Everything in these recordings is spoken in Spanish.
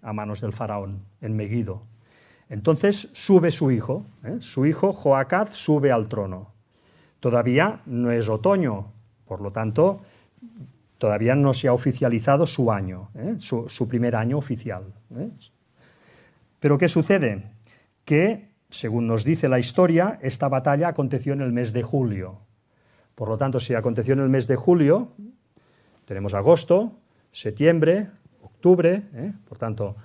a manos del faraón en Megido. Entonces sube su hijo Joacaz sube al trono. Todavía no es otoño, por lo tanto, todavía no se ha oficializado su año, su primer año oficial. Pero ¿qué sucede? Que, según nos dice la historia, esta batalla aconteció en el mes de julio. Por lo tanto, si aconteció en el mes de julio, tenemos agosto, septiembre, octubre, por tanto,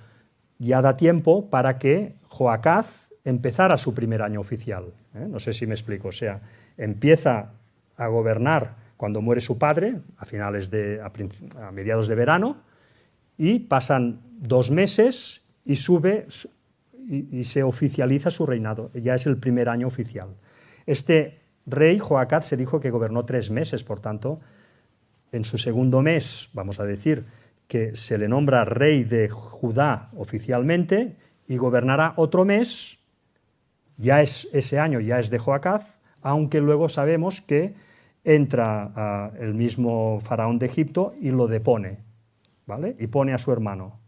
ya da tiempo para que Joacaz empezara su primer año oficial. No sé si me explico, o sea, empieza a gobernar cuando muere su padre, a mediados de verano, y pasan 2 meses y sube y se oficializa su reinado, ya es el primer año oficial. Este rey, Joacaz, se dijo que gobernó 3 meses, por tanto, en su segundo mes, vamos a decir, que se le nombra rey de Judá oficialmente y gobernará otro mes, ese año ya es de Joacaz, aunque luego sabemos que entra el mismo faraón de Egipto y lo depone, ¿vale? Y pone a su hermano.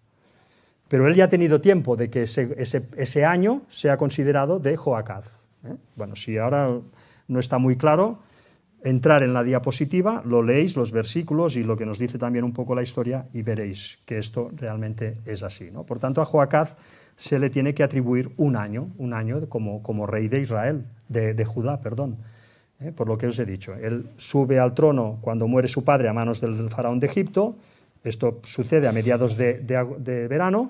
Pero él ya ha tenido tiempo de que ese año sea considerado de Joacaz. Bueno, si ahora no está muy claro, entrar en la diapositiva, lo leéis, los versículos y lo que nos dice también un poco la historia y veréis que esto realmente es así, ¿no? Por tanto, a Joacaz se le tiene que atribuir un año como rey de Israel, de Judá, perdón. Por lo que os he dicho, él sube al trono cuando muere su padre a manos del faraón de Egipto. Esto sucede a mediados de verano,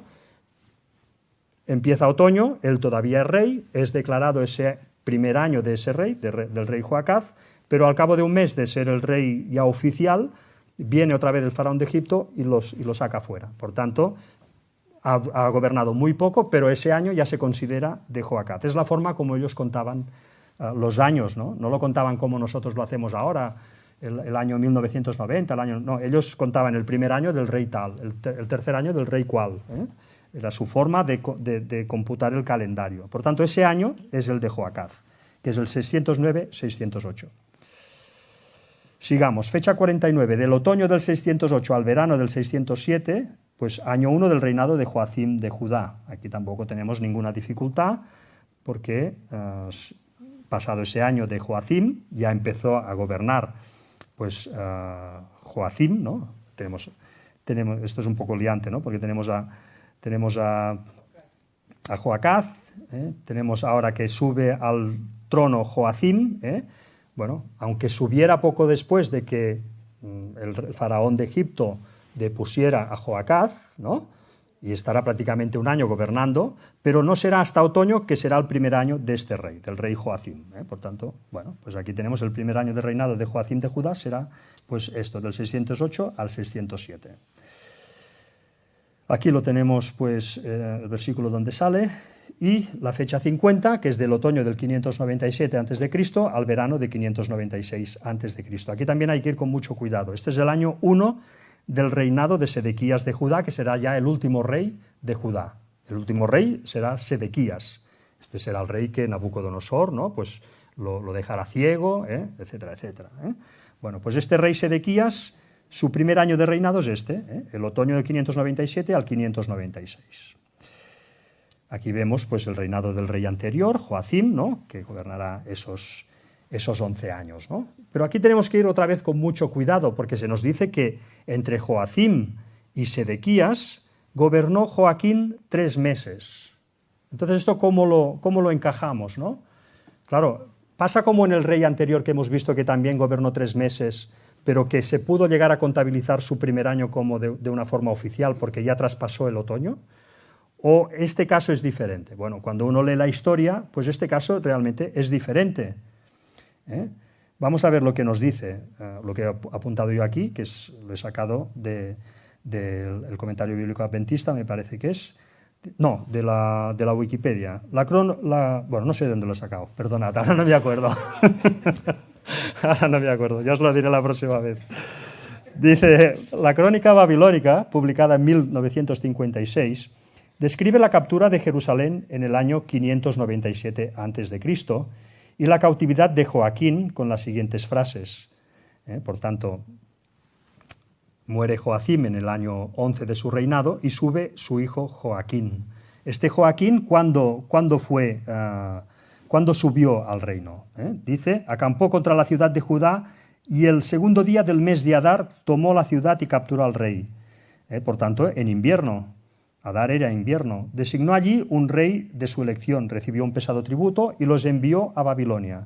empieza otoño, él todavía es rey, es declarado ese primer año de ese rey, del rey Joacaz, pero al cabo de un mes de ser el rey ya oficial, viene otra vez el faraón de Egipto y lo saca fuera. Por tanto, ha gobernado muy poco, pero ese año ya se considera de Joacaz. Es la forma como ellos contaban los años, ¿no? No lo contaban como nosotros lo hacemos ahora, el año 1990, no, ellos contaban el primer año del rey tal, el tercer año del rey cual. Era su forma de computar el calendario. Por tanto, ese año es el de Joacaz, que es el 609-608. Sigamos, fecha 49, del otoño del 608 al verano del 607, pues año 1 del reinado de Joacim de Judá. Aquí tampoco tenemos ninguna dificultad, porque pasado ese año de Joacim, ya empezó a gobernar pues Joacim, ¿no? Tenemos, esto es un poco liante, ¿no? Porque tenemos a Joacaz, tenemos ahora que sube al trono Joacim, bueno, aunque subiera poco después de que el faraón de Egipto depusiera a Joacaz, ¿no? Y estará prácticamente un año gobernando, pero no será hasta otoño que será el primer año de este rey, del rey Joacim. Por tanto, bueno, pues aquí tenemos el primer año de reinado de Joacim de Judá, será pues esto, del 608 al 607. Aquí lo tenemos, pues, el versículo donde sale, y la fecha 50, que es del otoño del 597 a.C. al verano de 596 a.C. Aquí también hay que ir con mucho cuidado. Este es el año 1 del reinado de Sedequías de Judá, que será ya el último rey de Judá. El último rey será Sedequías. Este será el rey que Nabucodonosor, ¿no? Pues lo dejará ciego, etcétera, etcétera. Bueno, pues este rey Sedequías, su primer año de reinado es el otoño de 597 al 596. Aquí vemos pues el reinado del rey anterior, Joacim, ¿no? Que gobernará esos 11 años, ¿no? Pero aquí tenemos que ir otra vez con mucho cuidado, porque se nos dice que entre Joacim y Sedequías gobernó Joaquín 3 meses. Entonces, ¿esto cómo lo encajamos, ¿no? Claro, pasa como en el rey anterior que hemos visto que también gobernó 3 meses, pero que se pudo llegar a contabilizar su primer año como de una forma oficial porque ya traspasó el otoño. ¿O este caso es diferente? Bueno, cuando uno lee la historia, pues este caso realmente es diferente. Vamos a ver lo que nos dice, lo que he apuntado yo aquí, que lo he sacado del comentario bíblico adventista, me parece que es, no, de la Wikipedia. Bueno, no sé de dónde lo he sacado, perdonad, ahora no me acuerdo. Ahora no me acuerdo, ya os lo diré la próxima vez. Dice, la crónica babilónica, publicada en 1956, describe la captura de Jerusalén en el año 597 a.C., y la cautividad de Joaquín con las siguientes frases. Por tanto, Muere Joacim en el año 11 de su reinado y sube su hijo Joaquín. Este Joaquín, ¿cuándo subió al reino? Dice, acampó contra la ciudad de Judá y el segundo día del mes de Adar tomó la ciudad y capturó al rey. Por tanto, en invierno. Adar era invierno. Designó allí un rey de su elección, recibió un pesado tributo y los envió a Babilonia.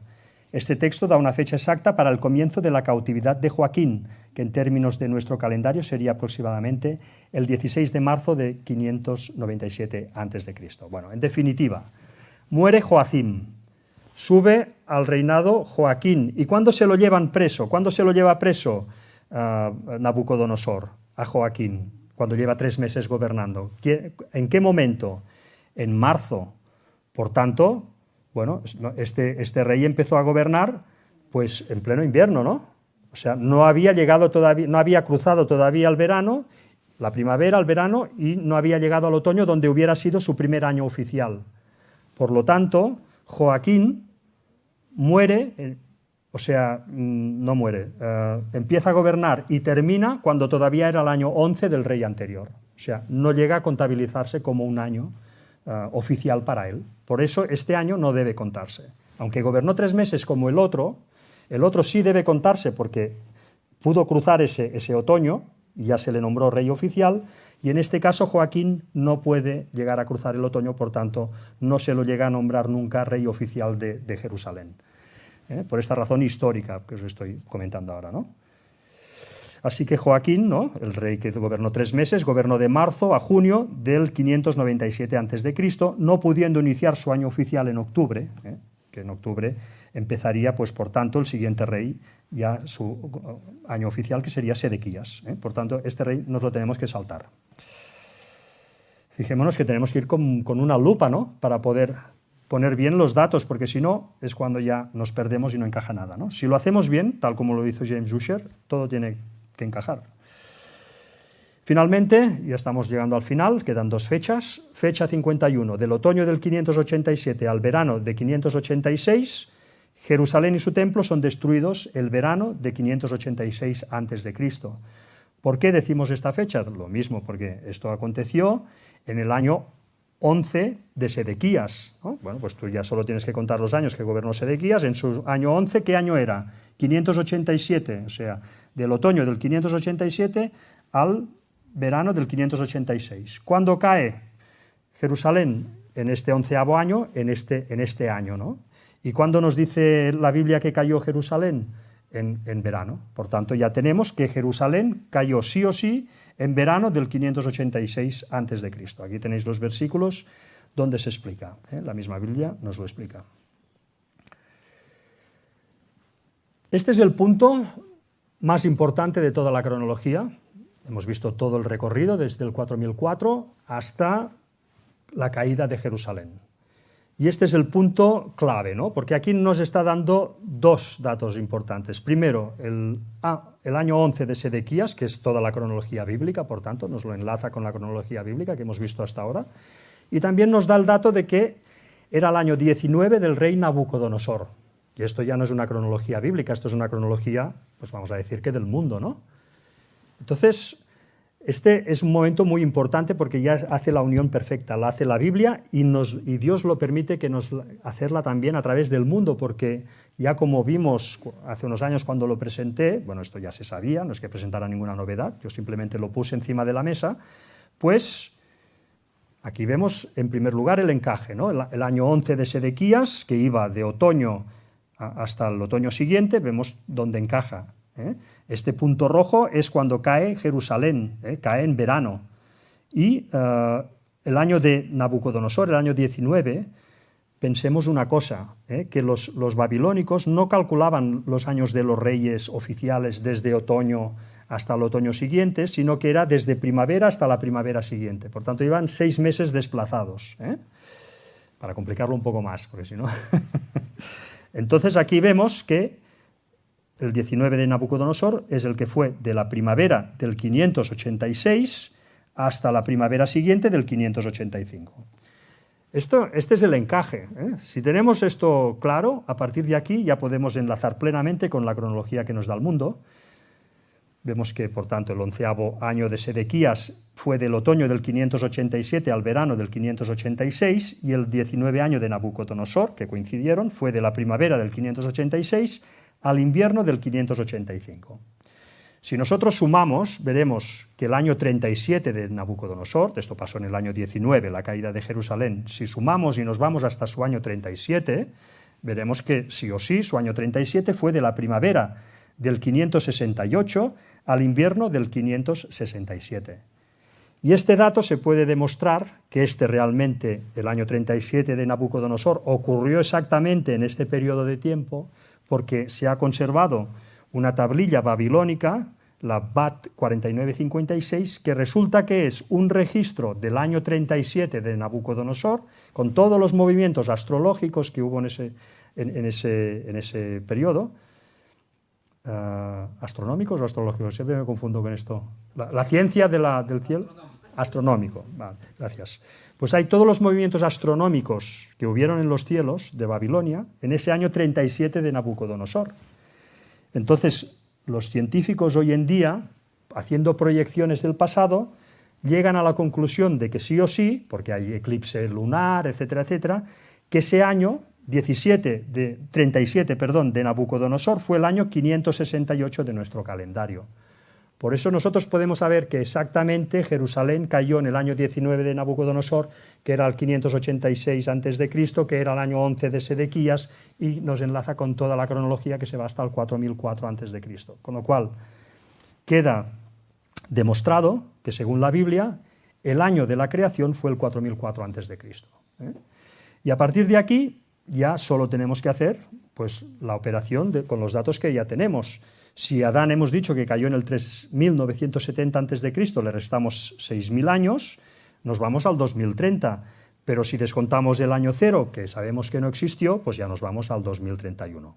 Este texto da una fecha exacta para el comienzo de la cautividad de Joaquín, que en términos de nuestro calendario sería aproximadamente el 16 de marzo de 597 a.C. Bueno, en definitiva, muere Joacim, sube al reinado Joaquín. ¿Y cuándo se lo llevan preso? ¿Cuándo se lo lleva preso Nabucodonosor a Joaquín? Cuando lleva 3 meses gobernando. ¿En qué momento? En marzo. Por tanto, bueno, este rey empezó a gobernar pues en pleno invierno, ¿no? O sea, no había llegado todavía, no había cruzado todavía el verano, la primavera, el verano, y no había llegado al otoño, donde hubiera sido su primer año oficial. Por lo tanto, Joaquín muere, no muere, empieza a gobernar y termina cuando todavía era el año 11 del rey anterior. O sea, no llega a contabilizarse como un año oficial para él. Por eso este año no debe contarse. Aunque gobernó 3 meses como el otro sí debe contarse porque pudo cruzar ese otoño y ya se le nombró rey oficial, y en este caso Joaquín no puede llegar a cruzar el otoño, por tanto no se lo llega a nombrar nunca rey oficial de Jerusalén. Por esta razón histórica que os estoy comentando ahora, ¿no? Así que Joaquín, ¿no?, el rey que gobernó 3 meses, gobernó de marzo a junio del 597 a.C., no pudiendo iniciar su año oficial en octubre, que en octubre empezaría, pues por tanto, el siguiente rey, ya su año oficial, que sería Sedequías. Por tanto, este rey nos lo tenemos que saltar. Fijémonos que tenemos que ir con una lupa, ¿no?, para poder poner bien los datos, porque si no, es cuando ya nos perdemos y no encaja nada, ¿no? Si lo hacemos bien, tal como lo hizo James Ussher, todo tiene que encajar. Finalmente, ya estamos llegando al final, quedan 2 fechas. Fecha 51, del otoño del 587 al verano de 586, Jerusalén y su templo son destruidos el verano de 586 a.C. ¿Por qué decimos esta fecha? Lo mismo, porque esto aconteció en el año 11 de Sedequías, ¿no? Bueno, pues tú ya solo tienes que contar los años que gobernó Sedequías. En su año 11, ¿qué año era? 587, o sea, del otoño del 587 al verano del 586. ¿Cuándo cae Jerusalén? En este 11º año, en este año, ¿no? ¿Y cuándo nos dice la Biblia que cayó Jerusalén? En verano. Por tanto, ya tenemos que Jerusalén cayó sí o sí en verano del 586 a.C. Aquí tenéis los versículos donde se explica. La misma Biblia nos lo explica. Este es el punto más importante de toda la cronología. Hemos visto todo el recorrido desde el 4004 hasta la caída de Jerusalén. Y este es el punto clave, ¿no?, porque aquí nos está dando 2 datos importantes. Primero, el año 11 de Sedequías, que es toda la cronología bíblica, por tanto, nos lo enlaza con la cronología bíblica que hemos visto hasta ahora. Y también nos da el dato de que era el año 19 del rey Nabucodonosor. Y esto ya no es una cronología bíblica, esto es una cronología, pues vamos a decir que del mundo, ¿no? Entonces, este es un momento muy importante porque ya hace la unión perfecta, la hace la Biblia y Dios lo permite que hacerla también a través del mundo, porque ya como vimos hace unos años cuando lo presenté, bueno, esto ya se sabía, no es que presentara ninguna novedad, yo simplemente lo puse encima de la mesa, pues aquí vemos en primer lugar el encaje, ¿no? El año 11 de Sedequías, que iba de otoño hasta el otoño siguiente, vemos dónde encaja. Este punto rojo es cuando cae Jerusalén, cae en verano. Y el año de Nabucodonosor, el año 19, pensemos una cosa, que los babilónicos no calculaban los años de los reyes oficiales desde otoño hasta el otoño siguiente, sino que era desde primavera hasta la primavera siguiente. Por tanto, iban 6 meses desplazados, para complicarlo un poco más, porque si no... Entonces aquí vemos que el 19 de Nabucodonosor es el que fue de la primavera del 586 hasta la primavera siguiente del 585. Este es el encaje. Si tenemos esto claro, a partir de aquí ya podemos enlazar plenamente con la cronología que nos da el mundo. Vemos que, por tanto, el 11º año de Sedequías fue del otoño del 587 al verano del 586, y el 19 año de Nabucodonosor, que coincidieron, fue de la primavera del 586 al invierno del 585. Si nosotros sumamos, veremos que el año 37 de Nabucodonosor, esto pasó en el año 19, la caída de Jerusalén, si sumamos y nos vamos hasta su año 37, veremos que sí o sí su año 37 fue de la primavera del 568 al invierno del 567. Y este dato se puede demostrar que realmente, el año 37 de Nabucodonosor, ocurrió exactamente en este periodo de tiempo, porque se ha conservado una tablilla babilónica, la BAT 4956, que resulta que es un registro del año 37 de Nabucodonosor, con todos los movimientos astrológicos que hubo en ese periodo. ¿Astronómicos o astrológicos? Siempre me confundo con esto. La ciencia del cielo. Astronómico, vale, gracias. Pues hay todos los movimientos astronómicos que hubieron en los cielos de Babilonia en ese año 37 de Nabucodonosor. Entonces, los científicos hoy en día, haciendo proyecciones del pasado, llegan a la conclusión de que sí o sí, porque hay eclipse lunar, etcétera, etcétera, que ese año 37 de Nabucodonosor fue el año 568 de nuestro calendario. Por eso nosotros podemos saber que exactamente Jerusalén cayó en el año 19 de Nabucodonosor, que era el 586 a.C., que era el año 11 de Sedequías, y nos enlaza con toda la cronología que se va hasta el 4004 a.C. Con lo cual, queda demostrado que, según la Biblia, el año de la creación fue el 4004 a.C. Y a partir de aquí ya solo tenemos que hacer pues, la operación con los datos que ya tenemos. Si Adán hemos dicho que cayó en el 3970 a.C., le restamos 6000 años, nos vamos al 2030. Pero si descontamos el año cero, que sabemos que no existió, pues ya nos vamos al 2031.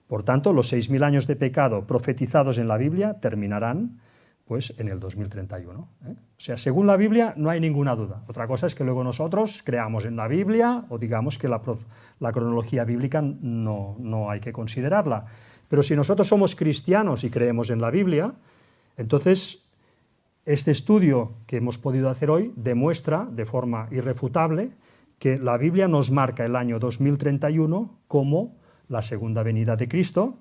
Por tanto, los 6000 años de pecado profetizados en la Biblia terminarán pues, en el 2031. O sea, según la Biblia no hay ninguna duda. Otra cosa es que luego nosotros creamos en la Biblia o digamos que la cronología bíblica no hay que considerarla. Pero si nosotros somos cristianos y creemos en la Biblia, entonces este estudio que hemos podido hacer hoy demuestra de forma irrefutable que la Biblia nos marca el año 2031 como la segunda venida de Cristo,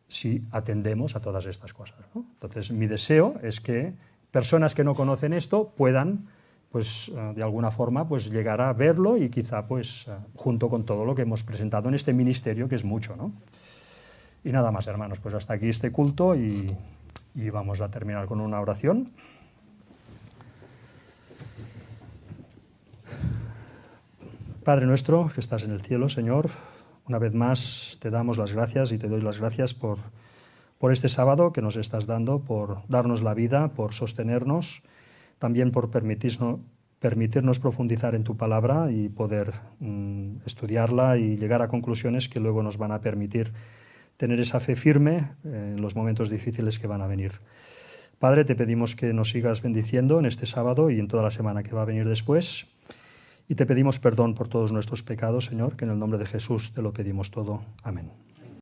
si atendemos a todas estas cosas, ¿no? Entonces mi deseo es que personas que no conocen esto puedan pues, de alguna forma pues, llegar a verlo y quizá pues, junto con todo lo que hemos presentado en este ministerio, que es mucho, ¿no? Y nada más, hermanos, pues hasta aquí este culto y vamos a terminar con una oración. Padre nuestro que estás en el cielo, Señor, una vez más te damos las gracias y te doy las gracias por este sábado que nos estás dando, por darnos la vida, por sostenernos, también por permitirnos profundizar en tu palabra y poder estudiarla y llegar a conclusiones que luego nos van a permitir tener esa fe firme en los momentos difíciles que van a venir. Padre, te pedimos que nos sigas bendiciendo en este sábado y en toda la semana que va a venir después. Y te pedimos perdón por todos nuestros pecados, Señor, que en el nombre de Jesús te lo pedimos todo. Amén.